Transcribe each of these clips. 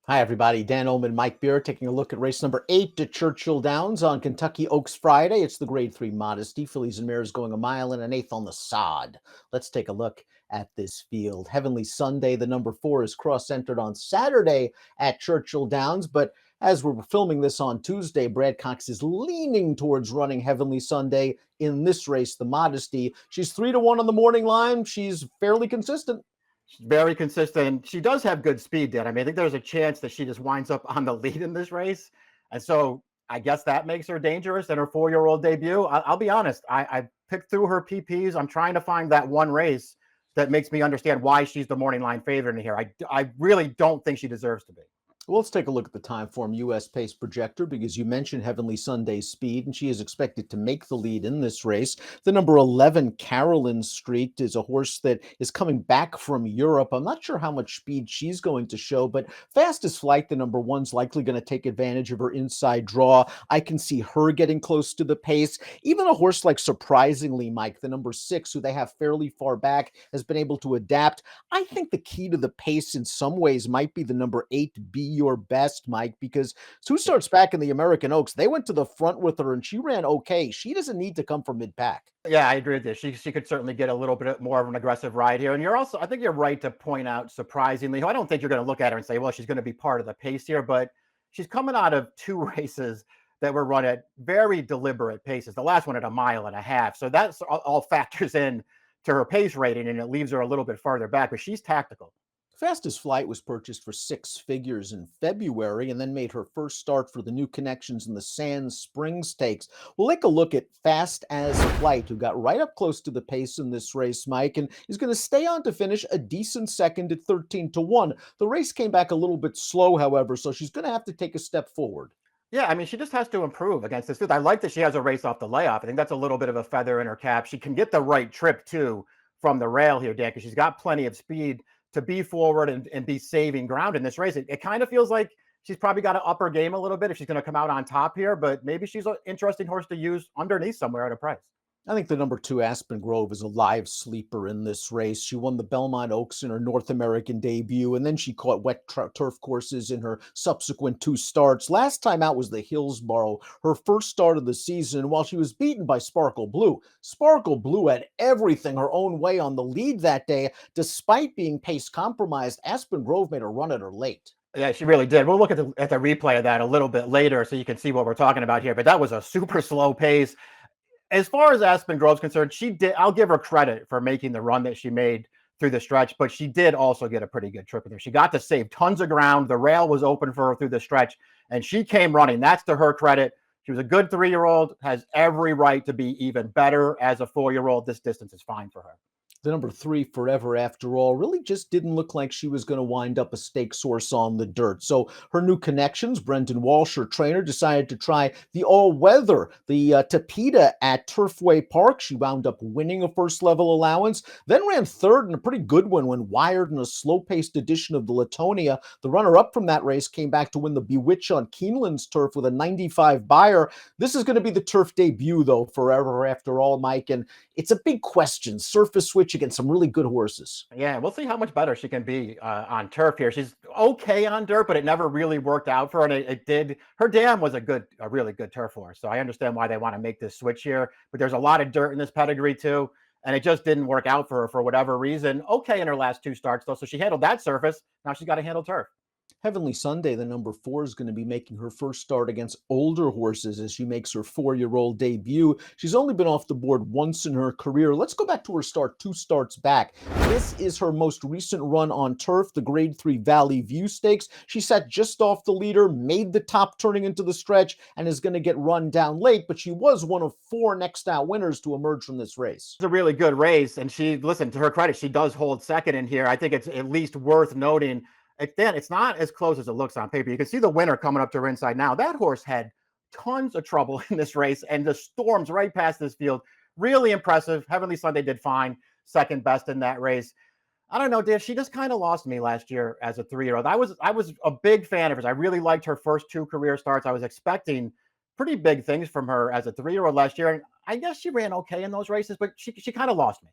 Hi, everybody. Dan Oman, Mike Beer, taking a look at race number 8 to Churchill Downs on Kentucky Oaks Friday. It's the Grade 3 Modesty. Fillies and Mares going a mile and an eighth on the sod. Let's take a look at this field. Heavenly Sunday, the number 4, is cross-entered on Saturday at Churchill Downs, but as we're filming this on Tuesday, Brad Cox is leaning towards running Heavenly Sunday in this race, the Modesty. She's 3-1 on the morning line. She's fairly consistent. Very consistent. She does have good speed, Dan. I mean, I think there's a chance that she just winds up on the lead in this race. And so I guess that makes her dangerous in her 4-year-old debut. I'll be honest. I picked through her PPs. I'm trying to find that one race that makes me understand why she's the morning line favorite in here. I really don't think she deserves to be. Well, let's take a look at the Timeform US Pace Projector because you mentioned Heavenly Sunday's speed, and she is expected to make the lead in this race. The number 11, Carolyn Street, is a horse that is coming back from Europe. I'm not sure how much speed she's going to show, but Fastest Flight, the number 1's likely going to take advantage of her inside draw. I can see her getting close to the pace. Even a horse like Surprisingly Mike, the number 6, who they have fairly far back, has been able to adapt. I think the key to the pace in some ways might be the number 8, Be Your Best, Mike, because 2 starts back in the American Oaks, they went to the front with her and she ran okay. She doesn't need to come from mid-pack. Yeah, I agree with this. She could certainly get a little bit more of an aggressive ride here. And I think you're right to point out Surprisingly. I don't think you're going to look at her and say, well, she's going to be part of the pace here, but she's coming out of 2 races that were run at very deliberate paces. The last one at a mile and a half. So that's all factors in to her pace rating, and it leaves her a little bit farther back, but she's tactical. Fastest Flight was purchased for 6 figures in February and then made her first start for the new connections in the Sand Springs Stakes. We'll take a look at Fast as Flight, who got right up close to the pace in this race, Mike, and is going to stay on to finish a decent second at 13-1. The race came back a little bit slow, however, so she's going to have to take a step forward. Yeah, I mean, she just has to improve against this field. I like that she has a race off the layoff. I think that's a little bit of a feather in her cap. She can get the right trip, too, from the rail here, Dan, because she's got plenty of speed to be forward and be saving ground in this race. It kind of feels like she's probably got to up her game a little bit if she's going to come out on top here, but maybe she's an interesting horse to use underneath somewhere at a price. I think the number 2, Aspen Grove, is a live sleeper in this race. She won the Belmont Oaks in her North American debut, and then she caught wet turf courses in her subsequent 2 starts. Last time out was the Hillsborough, her first start of the season, while she was beaten by Sparkle Blue. Sparkle Blue had everything her own way on the lead that day. Despite being pace compromised, Aspen Grove made a run at her late. Yeah, she really did. We'll look at the replay of that a little bit later so you can see what we're talking about here, but that was a super slow pace. As far as Aspen Grove's concerned, she did. I'll give her credit for making the run that she made through the stretch, but she did also get a pretty good trip in there. She got to save tons of ground. The rail was open for her through the stretch, and she came running. That's to her credit. She was a good 3-year-old, has every right to be even better as a 4-year-old. This distance is fine for her. The number 3, Forever After All, really just didn't look like she was going to wind up a stakes horse on the dirt. So her new connections, Brendan Walsh, her trainer, decided to try the all-weather, the Tapeta at Turfway Park. She wound up winning a first-level allowance, then ran third in a pretty good one when wired in a slow-paced edition of the Latonia. The runner-up from that race came back to win the Bewitch on Keeneland's turf with a 95 buyer. This is going to be the turf debut, though, Forever After All, Mike, and it's a big question. Surface switch against some really good horses. Yeah, we'll see how much better she can be on turf here. She's okay on dirt, but it never really worked out for her. And it did. Her dam was a really good turf horse. So I understand why they want to make this switch here. But there's a lot of dirt in this pedigree too, and it just didn't work out for her for whatever reason. Okay in her last 2 starts though, so she handled that surface. Now she's got to handle turf. Heavenly Sunday, the number 4, is going to be making her first start against older horses as she makes her 4-year-old debut. She's only been off the board once in her career. Let's go back to her start 2 starts back. This is her most recent run on turf, the Grade 3 Valley View Stakes. She sat just off the leader, made the top turning into the stretch, and is going to get run down late, but she was one of 4 next out winners to emerge from this race. It's a really good race, and listen, to her credit, she does hold second in here. I think it's at least worth noting. It's not as close as it looks on paper. You can see the winner coming up to her inside now. That horse had tons of trouble in this race and just storms right past this field. Really impressive. Heavenly Sunday did fine, second best in that race. I don't know, Dan. She just kind of lost me last year as a 3-year-old. I was a big fan of hers. I really liked her first 2 career starts. I was expecting pretty big things from her as a 3-year-old last year. And I guess she ran okay in those races, but she kind of lost me.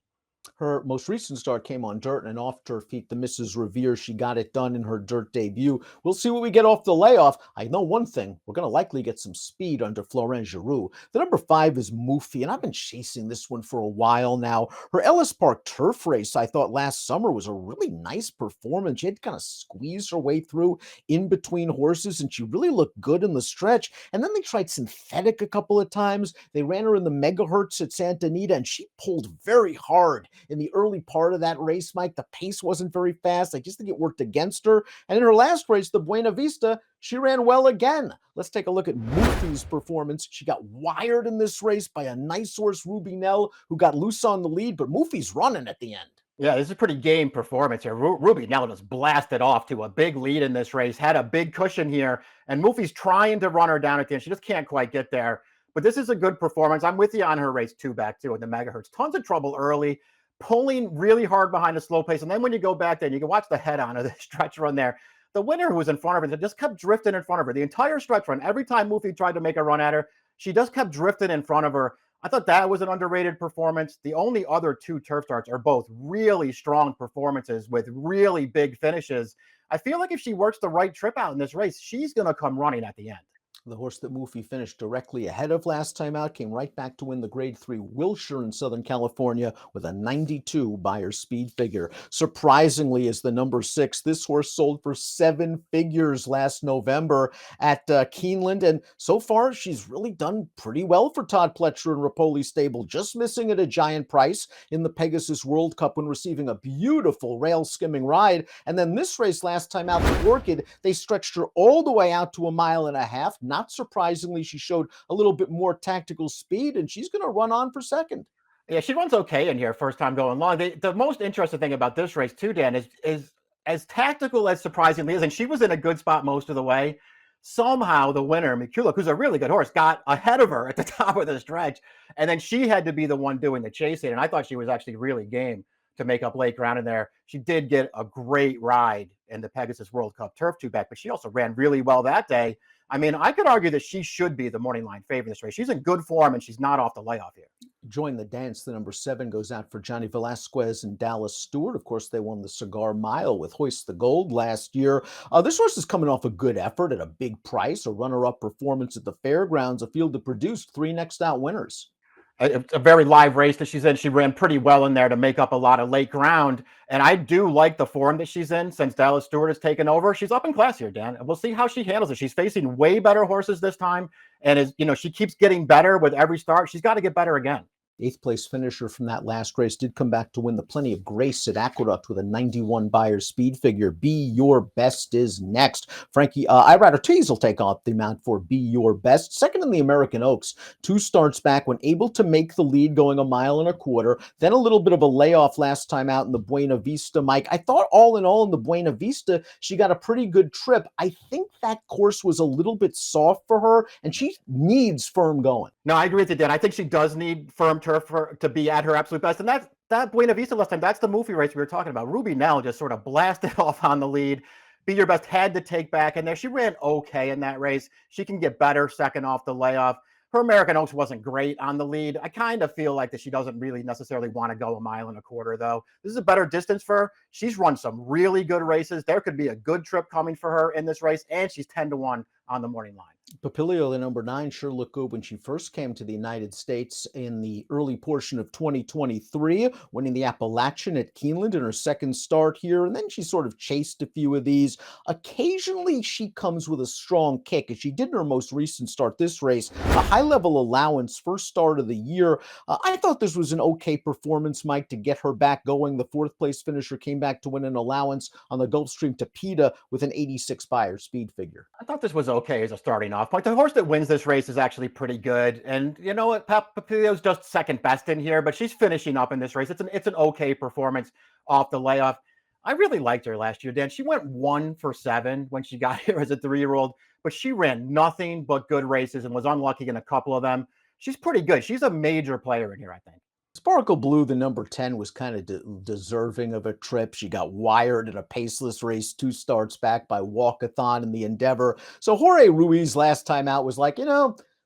Her most recent start came on dirt and an off-turf heat, the Mrs. Revere. She got it done in her dirt debut. We'll see what we get off the layoff. I know one thing. We're going to likely get some speed under Florent Giroux. The number 5 is Moofy, and I've been chasing this one for a while now. Her Ellis Park turf race, I thought last summer, was a really nice performance. She had to kind of squeeze her way through in between horses, and she really looked good in the stretch. And then they tried synthetic a couple of times. They ran her in the megahertz at Santa Anita, and she pulled very hard in the early part of that race, Mike. The pace wasn't very fast. I just think it worked against her. And in her last race, the Buena Vista, she ran well again. Let's take a look at Moofy's performance. She got wired in this race by a nice horse, Ruby Nell, who got loose on the lead, but Moofy's running at the end. Yeah, this is a pretty game performance here. Ruby now just blasted off to a big lead in this race, had a big cushion here, and Moofy's trying to run her down at the end. She just can't quite get there. But this is a good performance. I'm with you on her race 2 back too in the megahertz. Tons of trouble early, pulling really hard behind the slow pace. And then when you go back there, and you can watch the head on of the stretch run there. The winner who was in front of her just kept drifting in front of her. The entire stretch run, every time Moofy tried to make a run at her, she just kept drifting in front of her. I thought that was an underrated performance. The only other 2 turf starts are both really strong performances with really big finishes. I feel like if she works the right trip out in this race, she's going to come running at the end. The horse that Moofy finished directly ahead of last time out came right back to win the Grade 3 Wilshire in Southern California with a 92 Beyer speed figure. Surprisingly, is the number 6. This horse sold for 7 figures last November at Keeneland, and so far she's really done pretty well for Todd Pletcher and Rapoli stable, just missing at a giant price in the Pegasus World Cup when receiving a beautiful rail skimming ride. And then this race last time out, the Orchid, they stretched her all the way out to a mile and a half. Not surprisingly, she showed a little bit more tactical speed, and she's going to run on for second. Yeah, she runs okay in here, first time going long. The most interesting thing about this race too, Dan, is as tactical as surprisingly is, and she was in a good spot most of the way. Somehow the winner, Mikulak, who's a really good horse, got ahead of her at the top of the stretch, and then she had to be the one doing the chasing. And I thought she was actually really game to make up late ground in there. She did get a great ride in the Pegasus World Cup Turf 2-back, but she also ran really well that day. I mean, I could argue that she should be the morning line favorite in this race. She's in good form, and she's not off the layoff here. Join the dance. The number 7 goes out for Johnny Velasquez and Dallas Stewart. Of course, they won the Cigar Mile with Hoist the Gold last year. This horse is coming off a good effort at a big price, a runner-up performance at the Fairgrounds, a field that produced 3 next out winners. A very live race that she's in. She ran pretty well in there to make up a lot of late ground. And I do like the form that she's in since Dallas Stewart has taken over. She's up in class here, Dan. We'll see how she handles it. She's facing way better horses this time. And she keeps getting better with every start. She's got to get better again. 8th place finisher from that last race did come back to win the Plenty of Grace at Aqueduct with a 91 Beyer speed figure. Be Your Best is next. Frankie Irider Tees will take off the mount for Be Your Best. Second in the American Oaks. 2 starts back when able to make the lead going a mile and a quarter. Then a little bit of a layoff last time out in the Buena Vista, Mike. I thought all in all in the Buena Vista, she got a pretty good trip. I think that course was a little bit soft for her, and she needs firm going. No, I agree with you, Dan. I think she does need firm turf to be at her absolute best. And that Buena Vista last time, that's the Moofy race we were talking about. Ruby Nell just sort of blasted off on the lead. Be Your Best had to take back in there. She ran okay in that race. She can get better second off the layoff. Her American Oaks wasn't great on the lead. I kind of feel like that she doesn't really necessarily want to go a mile and a quarter, though. This is a better distance for her. She's run some really good races. There could be a good trip coming for her in this race, and she's 10-1 on the morning line. Pappilio, the number 9, sure looked good when she first came to the United States in the early portion of 2023, winning the Appalachian at Keeneland in her second start here, and then she sort of chased a few of these. Occasionally, she comes with a strong kick, as she did in her most recent start this race, a high-level allowance, first start of the year. I thought this was an okay performance, Mike, to get her back going. The 4th-place finisher came back to win an allowance on the Gulfstream Tapeta with an 86 Beyer speed figure. I thought this was okay as a starting off point. The horse that wins this race is actually pretty good. And you know what? Pappilio's just second best in here, but she's finishing up in this race. It's an okay performance off the layoff. I really liked her last year, Dan. She went 1 for 7 when she got here as a 3-year-old, but she ran nothing but good races and was unlucky in a couple of them. She's pretty good. She's a major player in here, I think. Sparkle Blue, the number 10, was kind of deserving of a trip. She got wired in a paceless race 2 starts back by Walkathon in the Endeavor. So Jorge Ruiz last time out was like,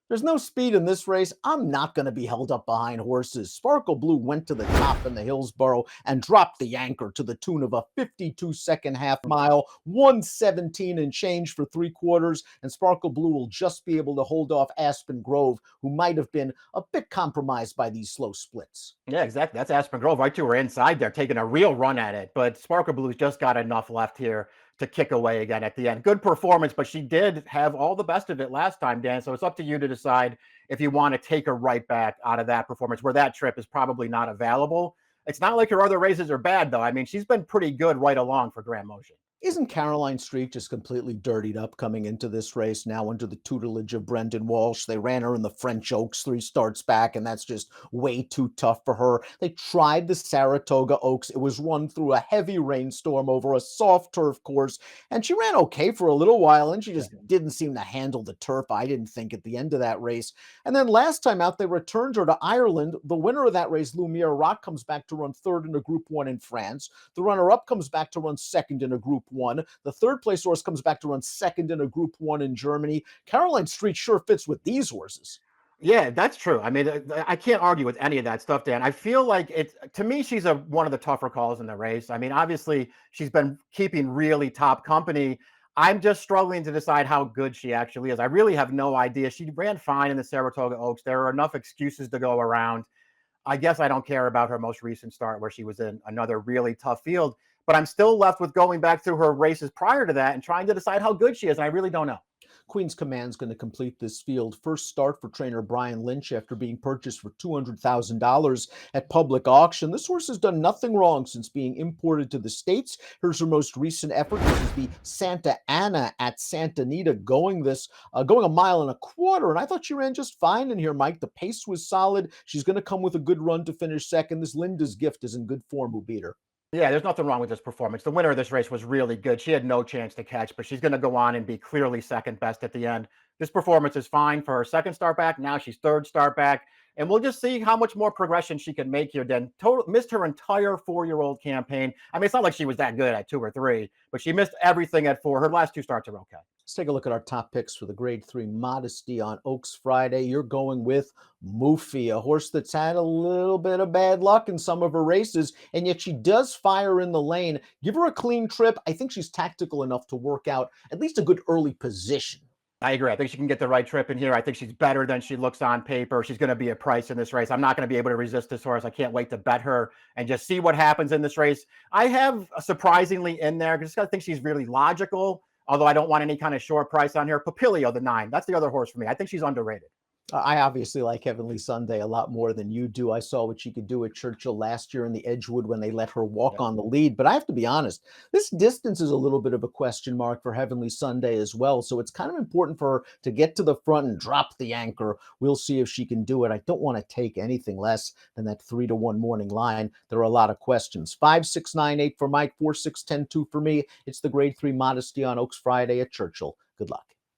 There's no speed in this race. I'm not going to be held up behind horses. Sparkle Blue went to the top in the Hillsborough and dropped the anchor to the tune of a 52-second half mile, 117 and change for three quarters. And Sparkle Blue will just be able to hold off Aspen Grove, who might have been a bit compromised by these slow splits. Yeah, exactly. That's Aspen Grove. Right to her inside there, taking a real run at it. But Sparkle Blue's just got enough left here to kick away again at the end. Good performance, but she did have all the best of it last time, Dan. So it's up to you to decide if you want to take her right back out of that performance, where that trip is probably not available. It's not like her other races are bad, though. I mean, she's been pretty good right along for Grand Motion. Isn't Caroline Street just completely dirtied up coming into this race now under the tutelage of Brendan Walsh? They ran her in the French Oaks 3 starts back, and that's just way too tough for her. They tried the Saratoga Oaks. It was run through a heavy rainstorm over a soft turf course, and she ran okay for a little while, and she Yeah. just didn't seem to handle the turf, I didn't think, at the end of that race. And then last time out, they returned her to Ireland. The winner of that race, Lumiere Rock, comes back to run third in a Group 1 in France. The runner-up comes back to run second in a Group 1. The third place horse comes back to run second in a Group 1 in Germany. Caroline Street sure fits with these horses. Yeah, that's true. I mean, I can't argue with any of that stuff, Dan. I feel like it's, to me, she's one of the tougher calls in the race. I mean, obviously, she's been keeping really top company. I'm just struggling to decide how good she actually is. I really have no idea. She ran fine in the Saratoga Oaks. There are enough excuses to go around. I guess I don't care about her most recent start where she was in another really tough field, but I'm still left with going back through her races prior to that and trying to decide how good she is. And I really don't know. Queen's Command's going to complete this field. First start for trainer Brian Lynch after being purchased for $200,000 at public auction. This horse has done nothing wrong since being imported to the States. Here's her most recent effort. This is the Santa Ana at Santa Anita, going a mile and a quarter. And I thought she ran just fine in here, Mike. The pace was solid. She's going to come with a good run to finish second. This Linda's Gift is in good form, who beat her. Yeah, there's nothing wrong with this performance. The winner of this race was really good. She had no chance to catch, but she's going to go on and be clearly second best at the end. This performance is fine for her second start back. Now she's third start back. And we'll just see how much more progression she can make here. Then missed her entire 4-year-old campaign. I mean, it's not like she was that good at 2 or 3, but she missed everything at 4. Her last 2 starts are okay. Let's take a look at our top picks for the Grade 3 Modesty on Oaks Friday. You're going with Moofy, a horse that's had a little bit of bad luck in some of her races, and yet she does fire in the lane. Give her a clean trip. I think she's tactical enough to work out at least a good early position. I agree. I think she can get the right trip in here. I think she's better than she looks on paper. She's going to be a price in this race. I'm not going to be able to resist this horse. I can't wait to bet her and just see what happens in this race. I have surprisingly in there because I think she's really logical, although I don't want any kind of short price on here. Papilio, the 9. That's the other horse for me. I think she's underrated. I obviously like Heavenly Sunday a lot more than you do. I saw what she could do at Churchill last year in the Edgewood when they let her walk Yep. on the lead. But I have to be honest, this distance is a little bit of a question mark for Heavenly Sunday as well. So it's kind of important for her to get to the front and drop the anchor. We'll see if she can do it. I don't want to take anything less than that 3-1 morning line. There are a lot of questions. 5-6-9-8 for Mike, 4-6-10-2 for me. It's the Grade 3 Modesty on Oaks Friday at Churchill. Good luck.